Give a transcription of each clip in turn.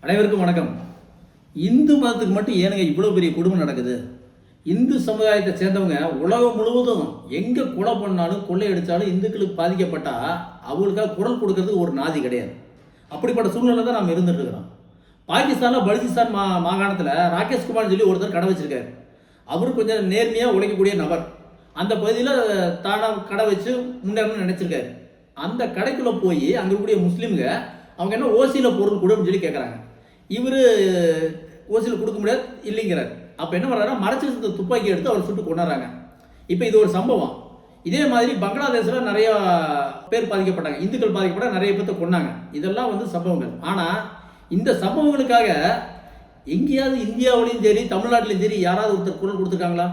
அனைவருக்கும் வணக்கம். இந்து மதத்துக்கு மட்டும் ஏனுங்க இவ்வளோ பெரிய கொடுமை நடக்குது? இந்து சமுதாயத்தை சேர்ந்தவங்க உலகம் முழுவதும் எங்கே கொலை பண்ணாலும் கொள்ளையடித்தாலும் இந்துக்களுக்கு பாதிக்கப்பட்டா அவங்களுக்காக குரல் கொடுக்கறதுக்கு ஒரு நாதி கிடையாது. அப்படிப்பட்ட சூழ்நிலை தான் நம்ம இருந்துட்டு இருக்கிறோம். பாகிஸ்தானில் பலுச்சிஸ்தான் மாகாணத்தில் ராகேஷ் குமார்னு சொல்லி ஒருத்தர் கடை வச்சிருக்காரு. அவர் கொஞ்சம் நேர்மையாக உழைக்கக்கூடிய நபர். அந்த பகுதியில் தானாக கடை வச்சு முன்னேறணும்னு நினச்சிருக்காரு. அந்த கடைக்குள்ளே போய் அங்கே இருக்கக்கூடிய முஸ்லீம்க அவங்க என்ன ஓசியில் பொருள் கொடுன்னு சொல்லி கேட்குறாங்க. இவர் ஓசியில் கொடுக்க முடியாது இல்லைங்கிறார். அப்போ என்ன பண்ணுறாருன்னா மறைச்சி துப்பாக்கி எடுத்து அவர் சுட்டு கொண்டாடுறாங்க. இப்போ இது ஒரு சம்பவம். இதே மாதிரி பங்களாதேஷில் நிறைய பேர் பாதிக்கப்பட்டாங்க, இந்துக்கள் பாதிக்கப்பட்ட நிறைய பேர்த்த கொண்டாங்க. இதெல்லாம் சம்பவங்கள். ஆனால் இந்த சம்பவங்களுக்காக எங்கேயாவது இந்தியாவிலையும் சரி தமிழ்நாட்டிலையும் சரி யாராவது ஒருத்தர் குரல் கொடுத்துருக்காங்களா?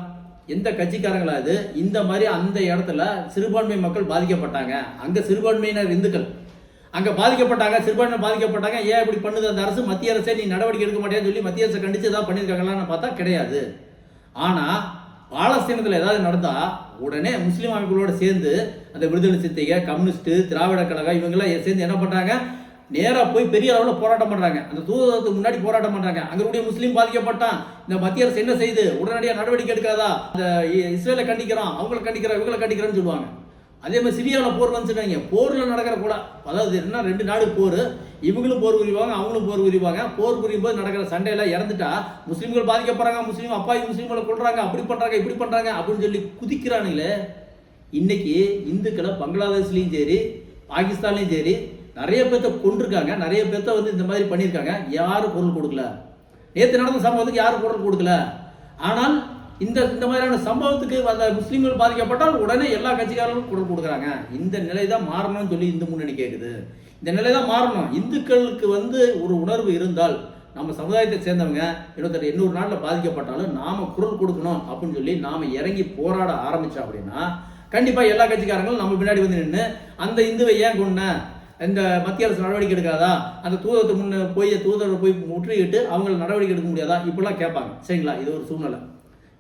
எந்த கட்சிக்காரங்களா? இது இந்த மாதிரி அந்த இடத்துல சிறுபான்மை மக்கள் பாதிக்கப்பட்டாங்க, அங்கே சிறுபான்மையினர் இந்துக்கள் அங்கே பாதிக்கப்பட்டாங்க, சிறுபான்மை பாதிக்கப்பட்டாங்க, ஏன் இப்படி பண்ணுது அந்த அரசு? மத்திய அரசே நீ நடவடிக்கை எடுக்க மாட்டேன்னு சொல்லி மத்திய அரசை கண்டித்து ஏதாவது பண்ணியிருக்காங்களான்னு பார்த்தா கிடையாது. ஆனால் பாலஸ்தீனத்தில் ஏதாவது நடந்தால் உடனே முஸ்லீம் அமைப்புகளோடு சேர்ந்து அந்த விடுதலை சிறுத்தைகள், கம்யூனிஸ்ட்டு, திராவிட கழகம் இவங்கெல்லாம் சேர்ந்து என்ன பண்ணுறாங்க? நேராக போய் பெரிய அளவில் போராட்டம் பண்ணுறாங்க. அந்த தூதரத்துக்கு முன்னாடி போராட்டம் பண்ணுறாங்க. அங்கே முஸ்லீம் பாதிக்கப்பட்டான், இந்த மத்திய அரசு என்ன செய்யுது? உடனடியாக நடவடிக்கை எடுக்காதா? அந்த இஸ்ரேலை கண்டிக்கிறோம், அவங்களை கண்டிக்கிறோம், இவங்களை கண்டிக்கிறேன்னு சொல்லுவாங்க. அதே மாதிரி சிரியாவில் போர் வந்துச்சுட்டாங்க. போரில் நடக்கிற கூட, அதாவது என்ன, ரெண்டு நாடு போர், இவங்களும் போர் புரிவாங்க, அவங்களும் போர் புரிவாங்க. போர் புரியும் போது நடக்கிற சண்டையில் இறந்துட்டா முஸ்லீம்கள் பாதிக்கப்படுறாங்க, முஸ்லீம் அப்பாவி முஸ்லீம்களை கொள்றாங்க, அப்படி பண்ணுறாங்க, இப்படி பண்ணுறாங்க அப்படின்னு சொல்லி குதிக்கிறானுங்களே. இன்னைக்கு இந்துக்களை பங்களாதேஷ்லையும் சரி பாகிஸ்தான்லையும் சரி நிறைய பேர்த்த கொண்டிருக்காங்க, நிறைய பேர்த்த இந்த மாதிரி பண்ணியிருக்காங்க. யாரும் குரல் கொடுக்கல. நேற்று நடந்த சம்பவத்துக்கு யாரும் குரல் கொடுக்கல. ஆனால் இந்த மாதிரியான சம்பவத்துக்கு அந்த முஸ்லீம்கள் பாதிக்கப்பட்டால் உடனே எல்லா கட்சிக்காரர்களும் குரல் கொடுக்குறாங்க. இந்த நிலை தான் மாறணும்னு சொல்லி இந்து முன்னணி கேட்குது. இந்த நிலை தான் மாறணும். இந்துக்களுக்கு ஒரு உணர்வு இருந்தால், நம்ம சமுதாயத்தை சேர்ந்தவங்க 800 நாட்டில் பாதிக்கப்பட்டாலும் நாம் குரல் கொடுக்கணும் அப்படின்னு சொல்லி நாம் இறங்கி போராட ஆரம்பித்தோம் அப்படின்னா கண்டிப்பாக எல்லா கட்சிக்காரங்களும் நம்ம பின்னாடி நின்று அந்த இந்துவை ஏன் கொண்ட, இந்த மத்திய அரசு நடவடிக்கை எடுக்காதா, அந்த தூதரத்தை தூதரை போய் முற்றுகிட்டு அவங்களை நடவடிக்கை எடுக்க முடியாதா, இப்படிலாம் கேட்பாங்க. சரிங்களா? இது ஒரு சூழ்நிலை.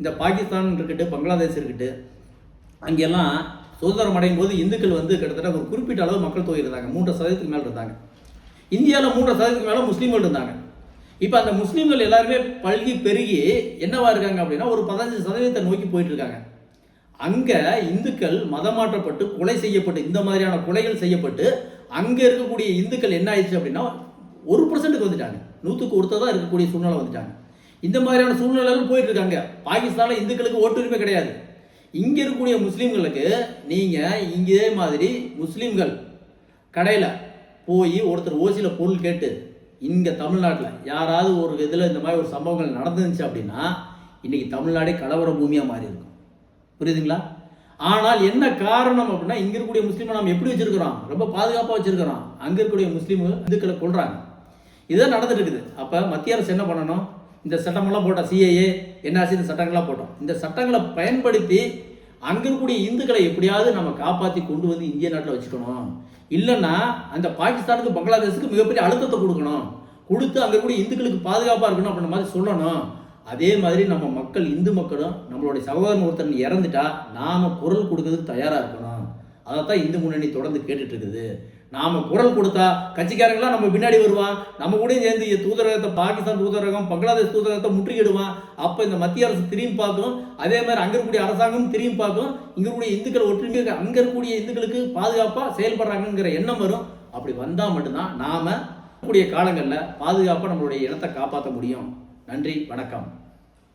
இந்த பாகிஸ்தான் இருக்கட்டும், பங்களாதேஷ் இருக்கட்டும், அங்கெல்லாம் சுதந்திரம் அடையும் போது இந்துக்கள் கிட்டத்தட்ட ஒரு குறிப்பிட்ட அளவு மக்கள் தொகை இருந்தாங்க. 3% மேலே இருந்தாங்க. இந்தியாவில் 3% மேலே முஸ்லீம்கள் இருந்தாங்க. இப்போ அந்த முஸ்லீம்கள் எல்லாருமே பல்கி பெருகி என்னவா இருக்காங்க அப்படின்னா ஒரு 15% நோக்கி போயிட்டு இருக்காங்க. அங்கே இந்துக்கள் மதமாற்றப்பட்டு கொலை செய்யப்பட்டு, இந்த மாதிரியான கொலைகள் செய்யப்பட்டு அங்கே இருக்கக்கூடிய இந்துக்கள் என்ன ஆயிடுச்சு அப்படின்னா 1% வந்துட்டாங்க. 100க்கு ஒருத்தர் இருக்கக்கூடிய சூழ்நிலை வந்துட்டாங்க. இந்த மாதிரியான சூழ்நிலைகள் போயிட்டு இருக்காங்க. பாகிஸ்தானில் இந்துக்களுக்கு ஓட்டுரிமை கிடையாது. இங்கே இருக்கக்கூடிய முஸ்லீம்களுக்கு நீங்கள் இங்கே மாதிரி முஸ்லீம்கள் கடையில் போய் ஒருத்தர் ஓசியில் பொருள் கேட்டு இங்கே தமிழ்நாட்டில் யாராவது ஒரு இதில் இந்த மாதிரி ஒரு சம்பவங்கள் நடந்துருந்துச்சு அப்படின்னா இன்றைக்கி தமிழ்நாடே கலவர பூமியாக மாறி இருக்கும். புரியுதுங்களா? ஆனால் என்ன காரணம் அப்படின்னா இங்கே இருக்கக்கூடிய முஸ்லீமை நாம் எப்படி வச்சுருக்கிறோம்? ரொம்ப பாதுகாப்பாக வச்சுருக்கிறோம். அங்கே இருக்கக்கூடிய முஸ்லீம்கள் இந்துக்களை கொள்கிறாங்க. இதுதான் நடந்துட்டு இருக்குது. அப்போ மத்திய அரசு என்ன பண்ணணும்? இந்த சட்டமெல்லாம் போட்டோம், சிஏஏ என்ஆர்சி, இந்த சட்டங்கள்லாம் போட்டோம். இந்த சட்டங்களை பயன்படுத்தி அங்கே இருக்கக்கூடிய இந்துக்களை எப்படியாவது நம்ம காப்பாற்றி கொண்டு இந்திய நாட்டில் வச்சுக்கணும். இல்லைன்னா அந்த பாகிஸ்தானுக்கு பங்களாதேஷுக்கு மிகப்பெரிய அழுத்தத்தை கொடுக்கணும். கொடுத்து அங்கே இருக்கக்கூடிய இந்துக்களுக்கு பாதுகாப்பாக இருக்கணும் அப்படின்ற மாதிரி சொல்லணும். அதே மாதிரி நம்ம மக்கள், இந்து மக்களும் நம்மளுடைய சகோதரன் ஒருத்தர் இறந்துட்டா நாம் குரல் கொடுக்கறதுக்கு தயாராக இருக்கணும். அதைத்தான் இந்து முன்னணி தொடர்ந்து கேட்டுட்டு இருக்குது. நாம் குரல் கொடுத்தா கட்சிக்காரங்களாம் நம்ம பின்னாடி வருவான், நம்ம கூட சேர்ந்து தூதரகத்தை, பாகிஸ்தான் தூதரகம், பங்களாதேஷ் தூதரகத்தை முற்றுகிடுவான். அப்போ இந்த மத்திய அரசு திரும்பி பார்க்கும். அதே மாதிரி அங்கே இருக்கக்கூடிய அரசாங்கம் திரும்பி பார்க்கும். இங்கே இருக்கக்கூடிய இந்துக்கள் ஒற்றுமை, அங்கே இருக்கக்கூடிய இந்துக்களுக்கு பாதுகாப்பாக செயல்படுறாங்கிற எண்ணம் வரும். அப்படி வந்தால் மட்டும்தான் நாம் கூடிய காலங்களில் பாதுகாப்பாக நம்மளுடைய இனத்தை காப்பாற்ற முடியும். நன்றி, வணக்கம்.